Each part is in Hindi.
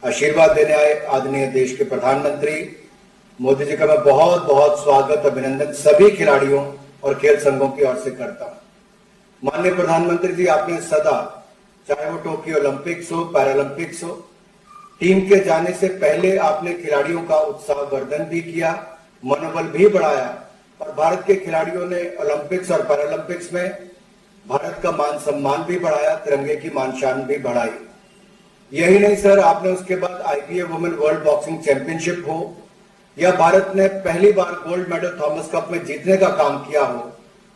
आशीर्वाद देने आए आदरणीय देश के प्रधानमंत्री मोदी जी का मैं बहुत बहुत स्वागत अभिनंदन सभी खिलाड़ियों और खेल संघों की ओर से करता हूं। माननीय प्रधानमंत्री जी, आपने सदा, चाहे वो टोक्यो ओलंपिक्स हो, पैरालंपिक्स हो, टीम के जाने से पहले आपने खिलाड़ियों का उत्साहवर्धन भी किया, मनोबल भी बढ़ाया और भारत के खिलाड़ियों ने ओलंपिक्स और पैरालंपिक्स में भारत का मान सम्मान भी बढ़ाया, तिरंगे की मान शान भी बढ़ाई। यही नहीं सर, आपने उसके बाद IPA women world boxing championship हो या भारत ने पहली बार गोल्ड मेडल थॉमस कप में जीतने का काम किया हो,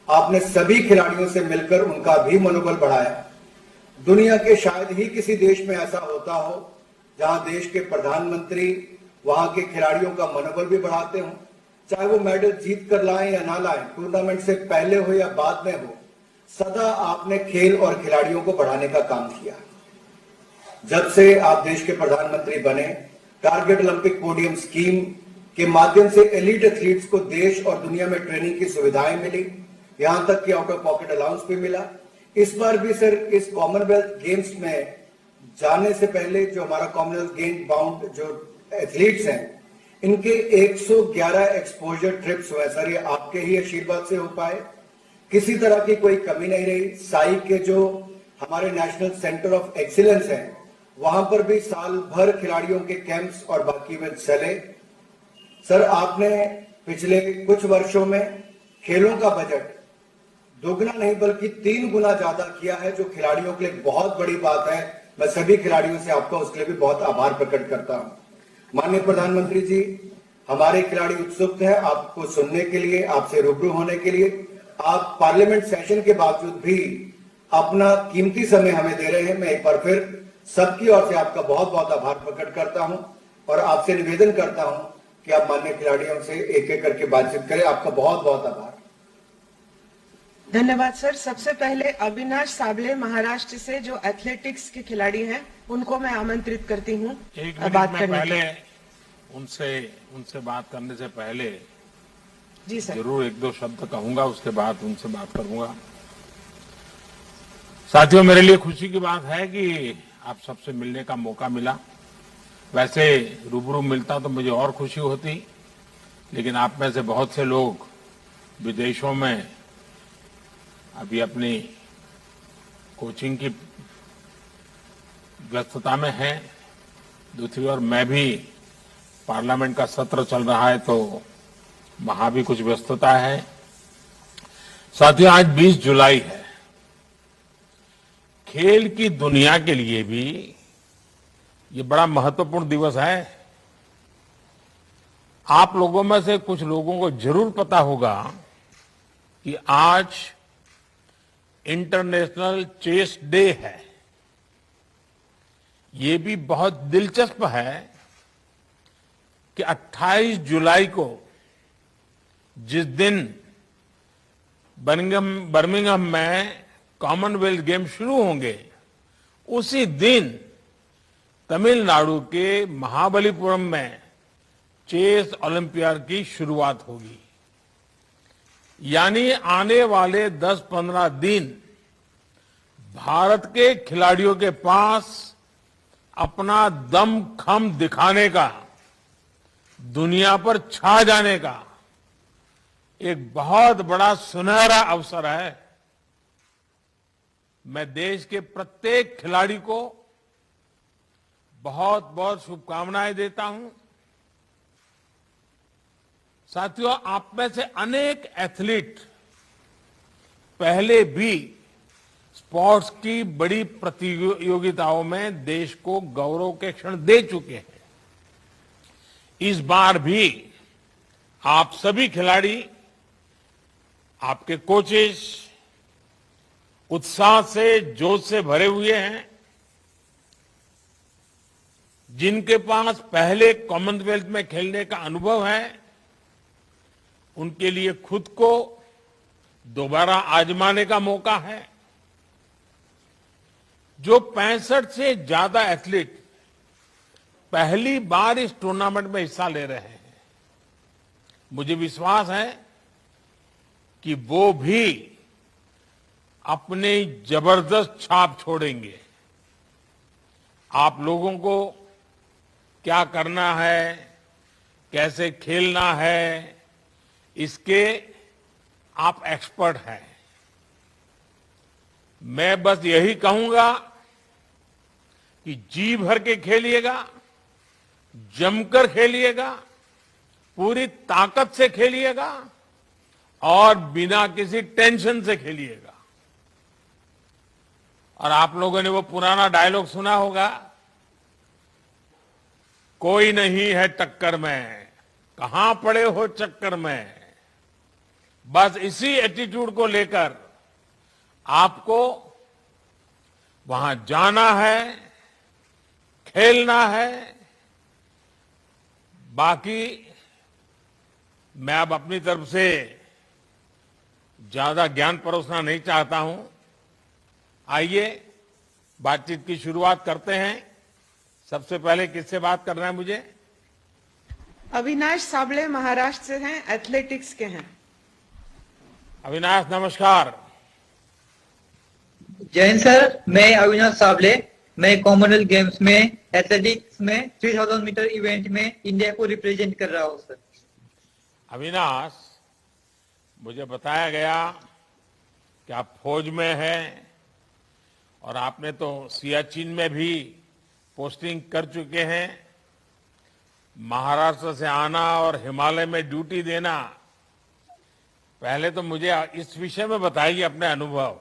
आपने सभी खिलाड़ियों से मिलकर उनका भी मनोबल बढ़ाया। दुनिया के शायद ही किसी देश में ऐसा होता हो जहां देश के प्रधानमंत्री वहां के खिलाड़ियों का मनोबल भी बढ़ाते हो, चाहे वो मेडल जीत कर लाएं या ना लाएं, टूर्नामेंट से पहले हो या बाद में हो, सदा आपने खेल और खिलाड़ियों को बढ़ाने का काम किया। जब से आप देश के प्रधानमंत्री बने, टारगेट ओलंपिक पोडियम स्कीम के माध्यम से एलीट एथलीट्स को देश और दुनिया में ट्रेनिंग की सुविधाएं मिली, यहां तक कि आउट ऑफ पॉकेट अलाउंस भी मिला। इस बार भी सर इस कॉमनवेल्थ गेम्स में जाने से पहले जो हमारा कॉमनवेल्थ गेम बाउंड जो एथलीट्स हैं, इनके 111 एक्सपोजर ट्रिप्स हुए सर, ये आपके ही आशीर्वाद से हो पाए, किसी तरह की कोई कमी नहीं रही। साई के जो हमारे नेशनल सेंटर ऑफ एक्सीलेंस हैं, वहां पर भी साल भर खिलाड़ियों के कैंप्स और बाकी इवेंट चले। सर, आपने पिछले कुछ वर्षों में खेलों का बजट दोगुना नहीं बल्कि 3 गुना ज्यादा किया है, जो खिलाड़ियों के लिए बहुत बड़ी बात है। मैं सभी खिलाड़ियों से आपका उसके लिए भी बहुत आभार प्रकट करता हूं। माननीय प्रधानमंत्री जी, हमारे खिलाड़ी उत्सुक हैं आपको सुनने के लिए, आपसे रूबरू होने के लिए। आप पार्लियामेंट सेशन के बावजूद भी अपना कीमती समय हमें दे रहे हैं। मैं एक बार फिर सबकी ओर से आपका बहुत बहुत आभार प्रकट करता हूं और आपसे निवेदन करता हूं कि आप माननीय खिलाड़ियों से एक एक करके बातचीत करें। आपका बहुत बहुत आभार। धन्यवाद सर। सबसे पहले अविनाश साबले महाराष्ट्र से जो एथलेटिक्स के खिलाड़ी हैं, उनको मैं आमंत्रित करती हूँ बात करने के लिए। उनसे बात करने से पहले जी सर, जरूर 1-2 शब्द कहूंगा, उसके बाद उनसे बात करूंगा। साथियों, मेरे लिए खुशी की बात है कि आप सबसे मिलने का मौका मिला। वैसे रूबरू मिलता तो मुझे और खुशी होती, लेकिन आप में से बहुत से लोग विदेशों में अभी अपनी कोचिंग की व्यस्तता में हैं। दूसरी ओर मैं भी, पार्लियामेंट का सत्र चल रहा है तो वहां भी कुछ व्यस्तता है। साथियों, आज 20 जुलाई है। खेल की दुनिया के लिए भी ये बड़ा महत्वपूर्ण दिवस है। आप लोगों में से कुछ लोगों को जरूर पता होगा कि आज इंटरनेशनल चेस डे है। ये भी बहुत दिलचस्प है कि 28 जुलाई को, जिस दिन बर्मिंघम में कॉमनवेल्थ गेम शुरू होंगे, उसी दिन तमिलनाडु के महाबलीपुरम में चेस ओलंपियाड की शुरुआत होगी। यानी आने वाले 10-15 दिन भारत के खिलाड़ियों के पास अपना दमखम दिखाने का, दुनिया पर छा जाने का एक बहुत बड़ा सुनहरा अवसर है। मैं देश के प्रत्येक खिलाड़ी को बहुत बहुत शुभकामनाएं देता हूं। साथियों, आप में से अनेक एथलीट पहले भी स्पोर्ट्स की बड़ी प्रतियोगिताओं में देश को गौरव के क्षण दे चुके हैं। इस बार भी आप सभी खिलाड़ी, आपके कोचेस उत्साह से, जोश से भरे हुए हैं। जिनके पास पहले कॉमनवेल्थ में खेलने का अनुभव है, उनके लिए खुद को दोबारा आजमाने का मौका है। जो 65 से ज्यादा एथलीट पहली बार इस टूर्नामेंट में हिस्सा ले रहे हैं, मुझे विश्वास है कि वो भी अपनी जबरदस्त छाप छोड़ेंगे। आप लोगों को क्या करना है, कैसे खेलना है, इसके आप एक्सपर्ट हैं। मैं बस यही कहूंगा कि जी भर के खेलिएगा, जमकर खेलिएगा, पूरी ताकत से खेलिएगा और बिना किसी टेंशन से खेलिएगा। और आप लोगों ने वो पुराना डायलॉग सुना होगा, कोई नहीं है टक्कर में, कहां पड़े हो चक्कर में। बस इसी एटीट्यूड को लेकर आपको वहां जाना है, खेलना है। बाकी मैं अब अपनी तरफ से ज्यादा ज्ञान परोसना नहीं चाहता हूं। आइए बातचीत की शुरुआत करते हैं। सबसे पहले किससे बात करना है मुझे? अविनाश साबले महाराष्ट्र से हैं, एथलेटिक्स के हैं। अविनाश नमस्कार। जय हिंद सर, मैं अविनाश साबले। मैं कॉमनवेल्थ गेम्स में एथलेटिक्स में 3000 मीटर इवेंट में इंडिया को रिप्रेजेंट कर रहा हूँ सर। अविनाश, मुझे बताया गया कि आप फौज में हैं और आपने तो सियाचिन में भी पोस्टिंग कर चुके हैं। महाराष्ट्र से आना और हिमालय में ड्यूटी देना, पहले तो मुझे इस विषय में बताइए अपने अनुभव।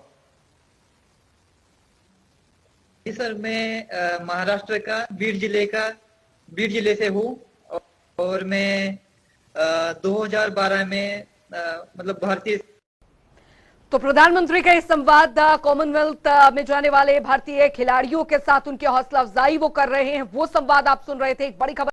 जी सर, मैं महाराष्ट्र का बीड जिले से हूँ और मैं 2012 में मतलब भारतीय। तो प्रधानमंत्री का इस संवाद कॉमनवेल्थ में जाने वाले भारतीय खिलाड़ियों के साथ उनकी हौसला अफजाई वो कर रहे हैं, वो संवाद आप सुन रहे थे। एक बड़ी खबर